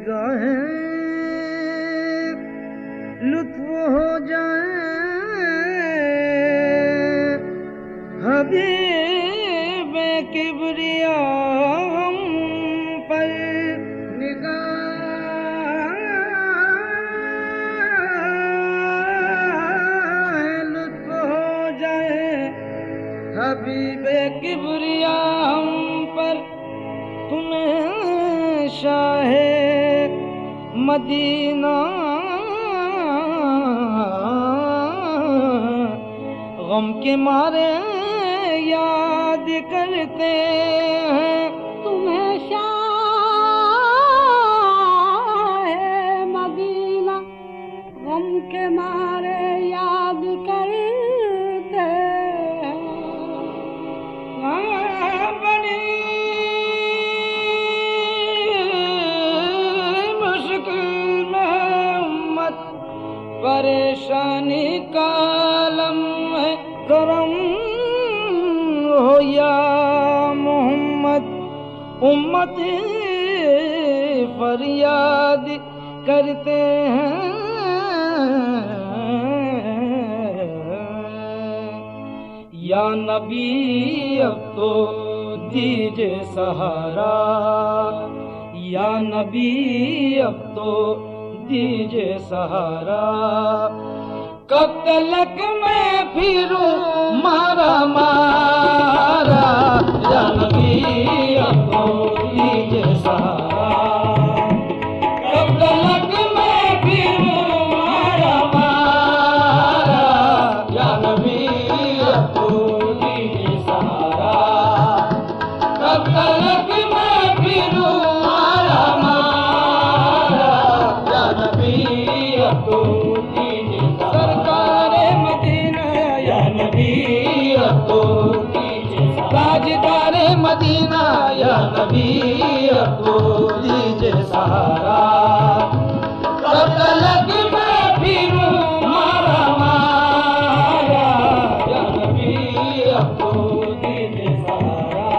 निगाहें लुत्फ हो जाए हबीब किबरिया हम पर निगाहें लुत्फ हो जाए हबीब किबरिया हम पर तुम्हें शाहे मदीना गम के मारे याद करते हैं तुम्हें शाहे मदीना गम के मारे याद करते हैं। बड़ी मुश्किल में उम्मत परेशानी कालम है करम हो या मोहम्मद उम्मत फरियाद करते हैं या नबी अब तो दीजिए सहारा या नबी अब तो दीजिए सहारा कब तलक मैं फिरूं मारा मारा या नबी अब तो दीजिए सहारा कब तलक मैं फिरूं मारा मारा या नबी अब तो दीजिए सहारा कब तलक मैं फिरूं मारा मारा या नबी अब तो ताजदारे मदीना या नबी को दीजिए सहारा कब तलक मैं फिरूं मारा मारा या नबी को दीजिए सहारा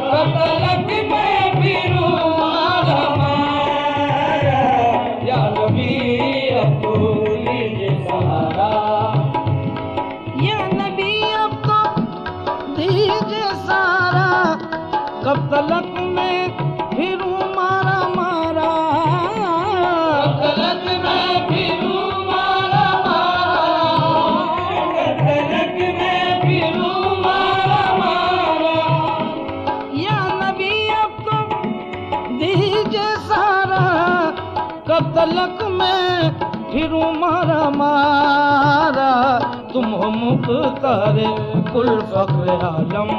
कब तलक मैं फिरूं मारा मारा या नबी को दीजिए सहारा या नबी दीजिए सारा कब तलक मैं फिरूं मारा मारा कब तलक मैं फिरूं मारा मारा कब तलक मैं फिरूं मारा मारा या नबी अब तो दीजिए सारा कब तलक मैं फिरूं मारा मारा तुम हो मुख्तारे कुल फख्र आलम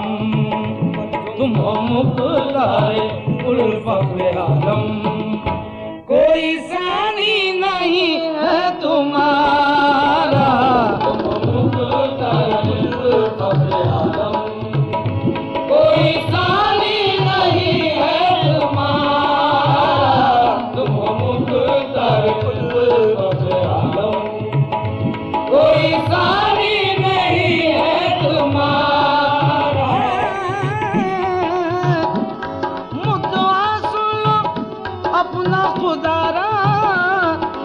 तुम हो मुख्तारे कुल फख्र आलम कोई सानी नहीं है तुम्हारा तुम हो मुख्तारे कुल फख्र आलम कोई सानी नहीं है तुम्हारा तुम हो मुख्तारे कुल फख्र आलम कोई सानी नहीं है तुम्हारा मुद्दा सुन लो अपना खुदारा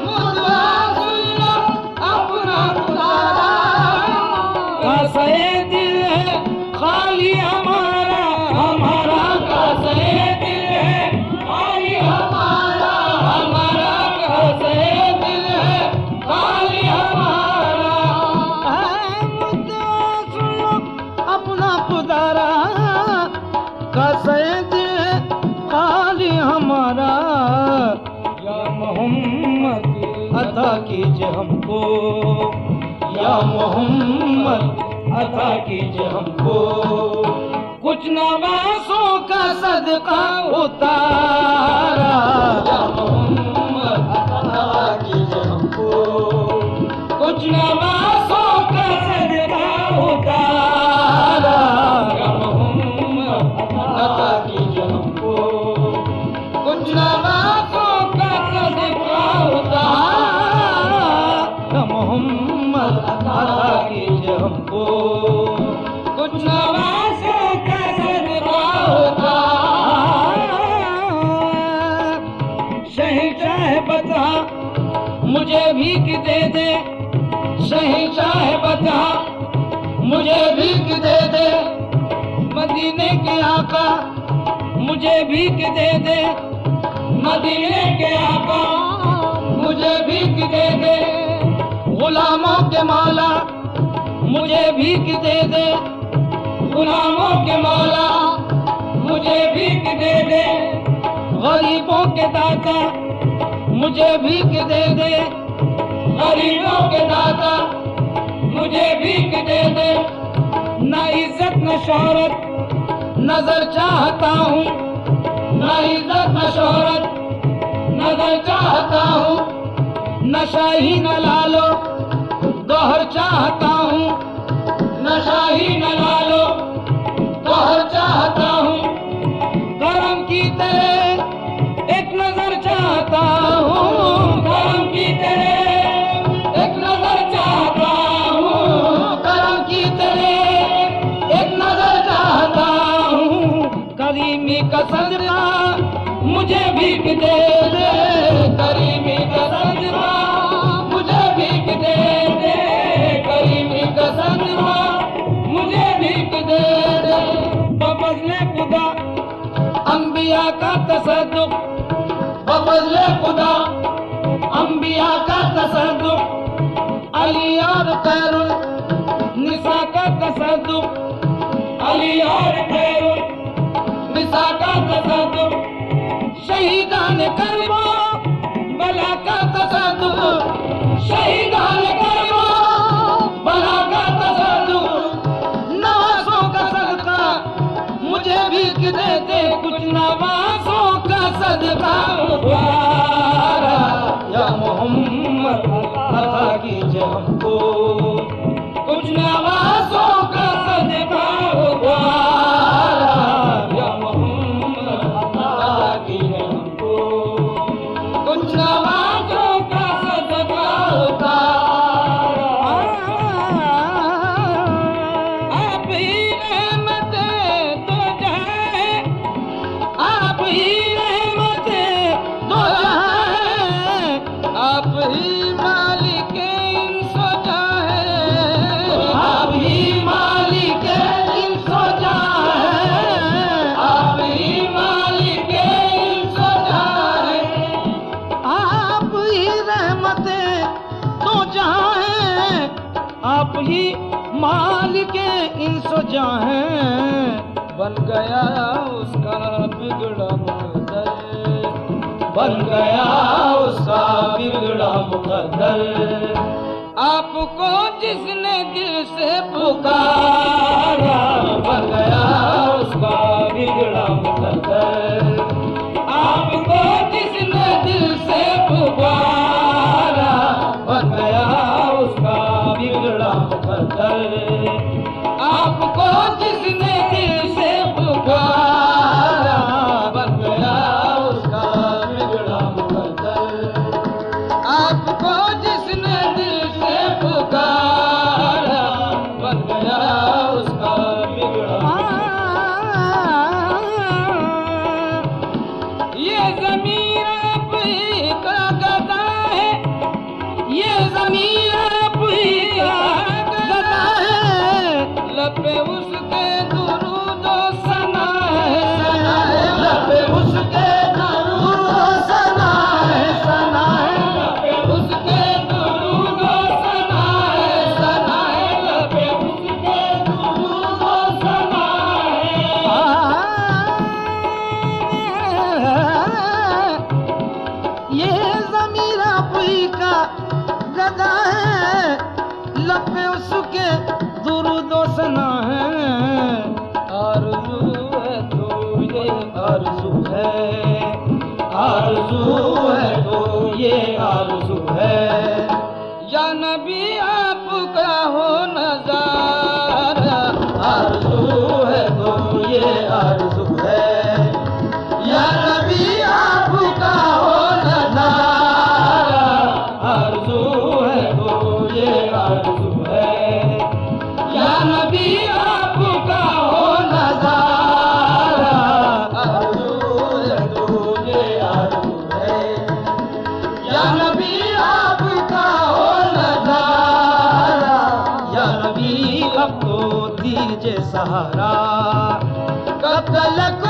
मुद्दा सुन लो अपना खुदारा कासे दिल है खाली हमारा हमारा कासे दिल है खाली हमारा हमारा कासे दिल है खाली हमारा अपना खुदारा कैसे दिल खाली हमारा या मोहम्मद अता कीजिए हमको या मोहम्मद अता कीजिए हमको कुछ नवासों का सदका उतारा या मोहम्मद अता कीजिए हमको कुछ नवासों का सदका उतारा या मोहम्मद अता कीजिए हमको कुछ नवासों का सदका उतारा या मोहम्मद अता कीजिए हमको कुछ नवासों का सदका उतारा मुझे भीख दे दे शहंशाह बता, मुझे भीख दे दे मदीने के आका, मुझे भीख दे दे मदीने के आका, मुझे भीख दे दे गुलामों के मौला, मुझे भीख दे दे गुलामों के मौला, मुझे भीख दे दे गरीबों के दाता, मुझे भीख दे दे गरीबों के दाता, मुझे भीख दे दे। न इज्जत न शोहरत नजर चाहता हूँ, न इज्जत न शोहरत नजर चाहता हूँ, न शाही न लालो दोहर चाहता हूँ, न शाही न लालो दोहर चाहता हूँ, करम की तेरे एक नजर चाहता हूँ, करम की तेरे एक नजर चाहता हूँ, करम की तेरे एक नजर चाहता हूँ, करीमी का सदका मुझे भीख दे दे, करीमी का सदका मुझे भीख दे दे, करीमी का सदका मुझे भीख दे दे। बफज़ले खुदा अंबिया का तसद्दुक़, बफज़ले खुदा अंबिया का तसद्दुक़, अली और खैरुल निसा का तसद्दुक़, अली और खैरुल निसा का तसद्दुक़, शहीदान करबो बला का तसद्दुक़, शहीदान करबो बला का तसद्दुक़, नवाज़ों का सदका मुझे भीख दे दे, कुछ नवाज़ों का सदका द्वारा या मोहम्मद अता कीजिए हमको, कुछ नवाज़ों का सदका द्वारा या मोहम्मद अता कीजिए हमको, कुछ नवाज़ों का सदका द्वारा। आप ही रहमतें तो जाए, आप ही रहमतें तो जाए, आप ही मालिक इंसो जाए, आप ही मालिक इंसो जाए, आप ही मालिक इंसो जाए, आप ही रहमतें तो जाए, आप ही मालिक इंसो जाए। बन गया उसका बिगड़ा मुकद्दर, बन गया उसका बिगड़ा मुकद्दर, आपको जिसने दिल से पुकारा, बन गया उसका बिगड़ा मुकद्दर, आपको जिसने दिल से पुकारा, बन गया उसका बिगड़ा मुकद्दर, आपको जिसने दिल से पुकारा, बन गया उसका बिगड़ा मुकद्दर, आपको जिसने दिल से पुकारा, बन गया उसका बिगड़ा। ये ज़मीन आप ही का गदा है, ये ज़मीन आप ही का गदा है, लपे उसके दुरूद और सना है, लपे उसके दुरूद और सना है, सना है, लपे उसके दुरूद और सना है, सना है, लपे उसके दुरूद और सना है। ये ज़मीर आप ही का गदा है, लपे उसके दुरूद और सना है, आरज़ू है तो ये आरज़ू है, आरज़ू है तो ये आरज़ू है, या नबी आपका हो नज़ारा, आरज़ू है तो ये आरज़ू है, या नबी आपका हो नज़ारा, आरज़ू है तो ये आरज़ू है, या नबी आपका हो नज़ारा, आरज़ू है तो ये आरज़ू है, जे सहारा कतलक